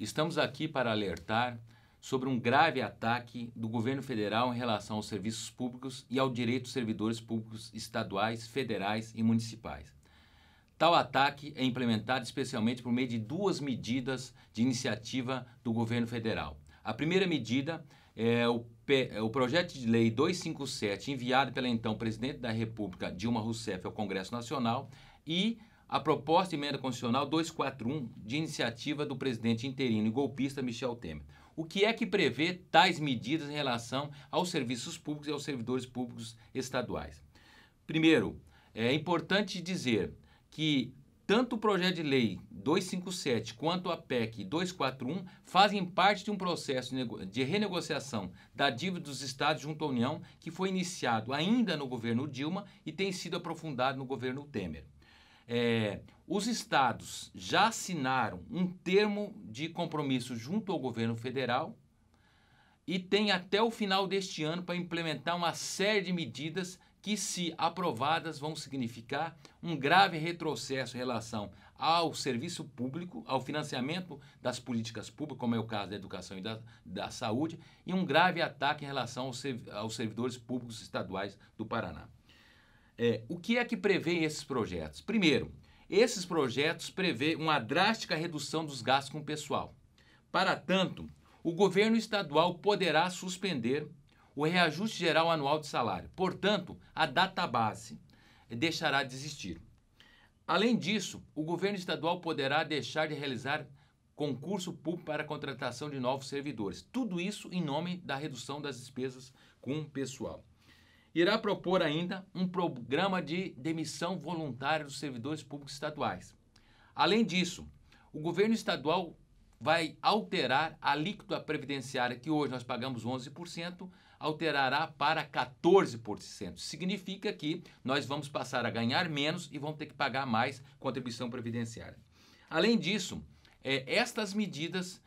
Estamos aqui para alertar sobre um grave ataque do governo federal em relação aos serviços públicos e ao direito dos servidores públicos estaduais, federais e municipais. Tal ataque é implementado especialmente por meio de duas medidas de iniciativa do governo federal. A primeira medida é o projeto de lei 257, enviado pela então presidente da República, Dilma Rousseff, ao Congresso Nacional, e a proposta de emenda constitucional 241, de iniciativa do presidente interino e golpista Michel Temer. O que é que prevê tais medidas em relação aos serviços públicos e aos servidores públicos estaduais? Primeiro, é importante dizer que tanto o projeto de lei 257 quanto a PEC 241 fazem parte de um processo de renegociação da dívida dos estados junto à União, que foi iniciado ainda no governo Dilma e tem sido aprofundado no governo Temer. Os estados já assinaram um termo de compromisso junto ao governo federal e tem até o final deste ano para implementar uma série de medidas que, se aprovadas, vão significar um grave retrocesso em relação ao serviço público, ao financiamento das políticas públicas, como é o caso da educação e da saúde, e um grave ataque em relação aos servidores públicos estaduais do Paraná. O que é que prevê esses projetos? Primeiro, esses projetos prevêem uma drástica redução dos gastos com o pessoal. Para tanto, o governo estadual poderá suspender o reajuste geral anual de salário. Portanto, a database deixará de existir. Além disso, o governo estadual poderá deixar de realizar concurso público para a contratação de novos servidores. Tudo isso em nome da redução das despesas com o pessoal. Irá propor ainda um programa de demissão voluntária dos servidores públicos estaduais. Além disso, o governo estadual vai alterar a alíquota previdenciária, que hoje nós pagamos 11%, alterará para 14%. Significa que nós vamos passar a ganhar menos e vamos ter que pagar mais contribuição previdenciária. Além disso, estas medidas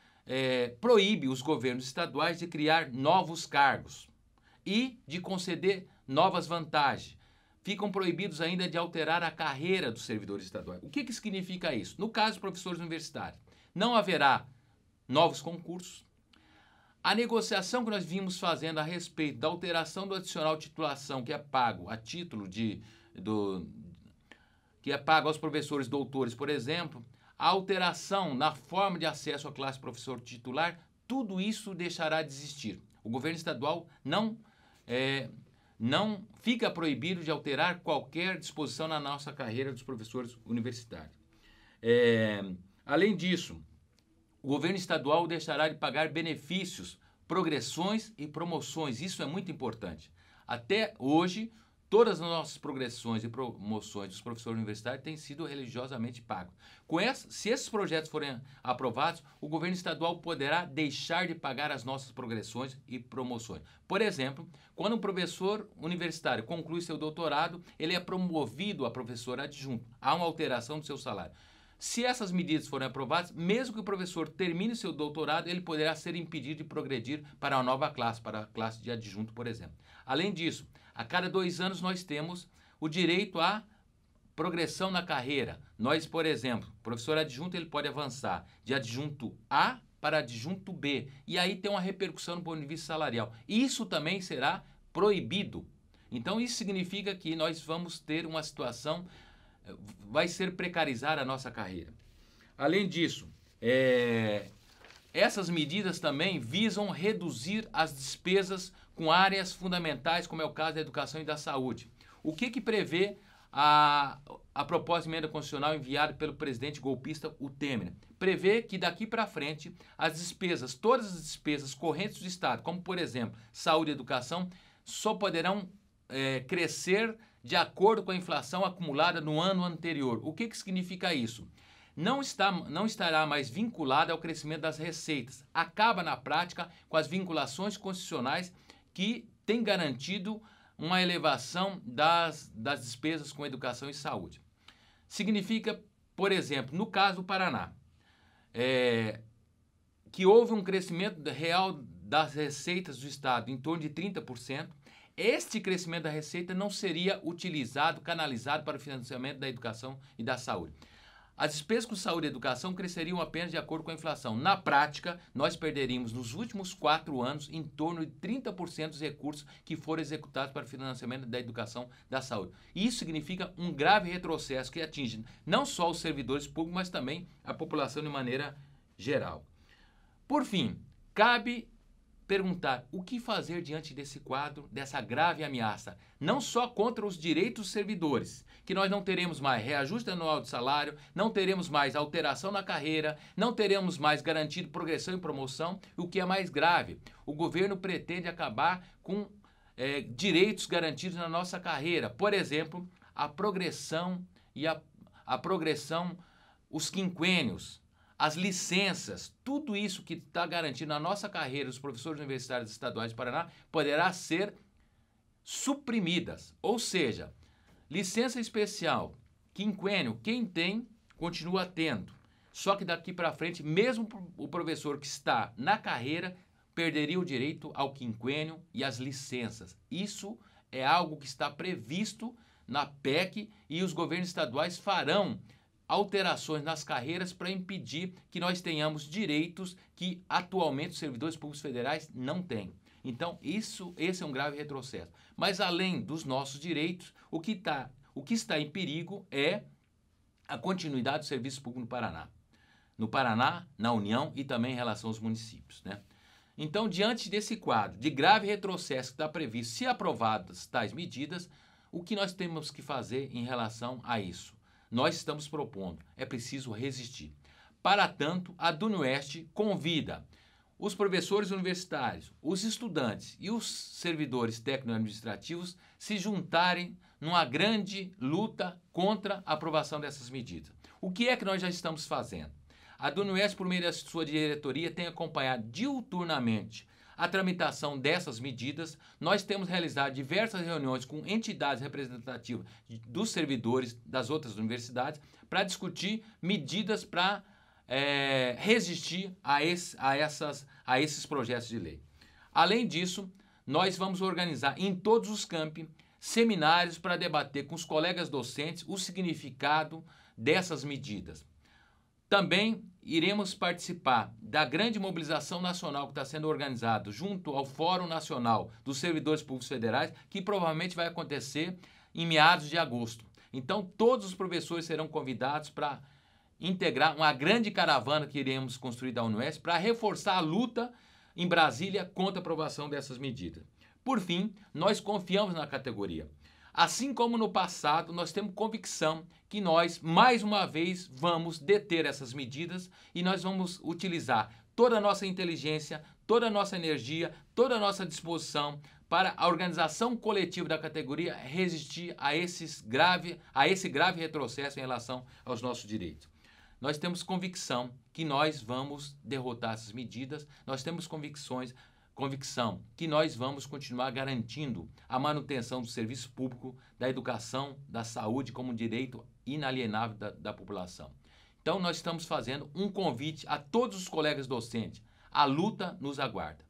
proíbem os governos estaduais de criar novos cargos e de conceder novas vantagens. Ficam proibidos ainda de alterar a carreira dos servidores estaduais. O que significa isso? No caso dos professores universitários, não haverá novos concursos. A negociação que nós vimos fazendo a respeito da alteração do adicional de titulação, que é pago a título que é pago aos professores doutores, por exemplo, a alteração na forma de acesso à classe professor titular, tudo isso deixará de existir. O governo estadual não fica proibido de alterar qualquer disposição na nossa carreira dos professores universitários. Além disso, o governo estadual deixará de pagar benefícios, progressões e promoções. Isso é muito importante. Até hoje, todas as nossas progressões e promoções dos professores universitários têm sido religiosamente pagos. Se esses projetos forem aprovados, o governo estadual poderá deixar de pagar as nossas progressões e promoções. Por exemplo, quando um professor universitário conclui seu doutorado, ele é promovido a professor adjunto. Há uma alteração do seu salário. Se essas medidas forem aprovadas, mesmo que o professor termine seu doutorado, ele poderá ser impedido de progredir para uma nova classe, para a classe de adjunto, por exemplo. Além disso, a cada 2 anos nós temos o direito à progressão na carreira. Nós, por exemplo, o professor adjunto ele pode avançar de adjunto A para adjunto B, e aí tem uma repercussão no ponto de vista salarial. Isso também será proibido. Então, isso significa que nós vamos ter uma situação, vai ser precarizar a nossa carreira. Além disso, essas medidas também visam reduzir as despesas com áreas fundamentais, como é o caso da educação e da saúde. O que prevê a proposta de emenda constitucional enviada pelo presidente golpista, o Temer? Prevê que daqui para frente as despesas, todas as despesas correntes do Estado, como por exemplo saúde e educação, só poderão crescer de acordo com a inflação acumulada no ano anterior. O que significa isso? Não estará mais vinculada ao crescimento das receitas. Acaba, na prática, com as vinculações constitucionais que têm garantido uma elevação das despesas com educação e saúde. Significa, por exemplo, no caso do Paraná, que houve um crescimento real das receitas do Estado em torno de 30%, este crescimento da receita não seria utilizado, canalizado para o financiamento da educação e da saúde. as despesas com saúde e educação cresceriam apenas de acordo com a inflação. Na prática, nós perderíamos nos últimos 4 anos em torno de 30% dos recursos que foram executados para o financiamento da educação da saúde. Isso significa um grave retrocesso que atinge não só os servidores públicos, mas também a população de maneira geral. Por fim, cabe perguntar o que fazer diante desse quadro, dessa grave ameaça, não só contra os direitos dos servidores, que nós não teremos mais reajuste anual de salário, não teremos mais alteração na carreira, não teremos mais garantido progressão e promoção, e o que é mais grave, o governo pretende acabar com direitos garantidos na nossa carreira, por exemplo, a progressão e a progressão, os quinquênios, as licenças, tudo isso que está garantido na nossa carreira, os professores universitários estaduais do Paraná, poderá ser suprimidas. Ou seja, licença especial, quinquênio, quem tem, continua tendo. Só que daqui para frente, mesmo o professor que está na carreira, perderia o direito ao quinquênio e às licenças. Isso é algo que está previsto na PEC e os governos estaduais farão alterações nas carreiras para impedir que nós tenhamos direitos que atualmente os servidores públicos federais não têm. Então, esse é um grave retrocesso. Mas além dos nossos direitos, o que está em perigo é a continuidade do serviço público no Paraná. No Paraná, na União e também em relação aos municípios, né? Então, diante desse quadro de grave retrocesso que está previsto, se aprovadas tais medidas, o que nós temos que fazer em relação a isso? Nós estamos propondo, é preciso resistir. Para tanto, a DUNOeste convida os professores universitários, os estudantes e os servidores técnico-administrativos se juntarem numa grande luta contra a aprovação dessas medidas. O que é que nós já estamos fazendo? A DUNOeste, por meio da sua diretoria, tem acompanhado diuturnamente a tramitação dessas medidas. Nós temos realizado diversas reuniões com entidades representativas dos servidores das outras universidades para discutir medidas para resistir a esses projetos de lei. Além disso, nós vamos organizar em todos os campi seminários para debater com os colegas docentes o significado dessas medidas. Também iremos participar da grande mobilização nacional que está sendo organizada junto ao Fórum Nacional dos Servidores Públicos Federais, que provavelmente vai acontecer em meados de agosto. Então, todos os professores serão convidados para integrar uma grande caravana que iremos construir da UNOeste para reforçar a luta em Brasília contra a aprovação dessas medidas. Por fim, nós confiamos na categoria. Assim como no passado, nós temos convicção que nós, mais uma vez, vamos deter essas medidas e nós vamos utilizar toda a nossa inteligência, toda a nossa energia, toda a nossa disposição para a organização coletiva da categoria resistir a esse grave retrocesso em relação aos nossos direitos. Nós temos convicção que nós vamos derrotar essas medidas, nós temos convicção que nós vamos continuar garantindo a manutenção do serviço público, da educação, da saúde como um direito inalienável da população. Então, nós estamos fazendo um convite a todos os colegas docentes. A luta nos aguarda.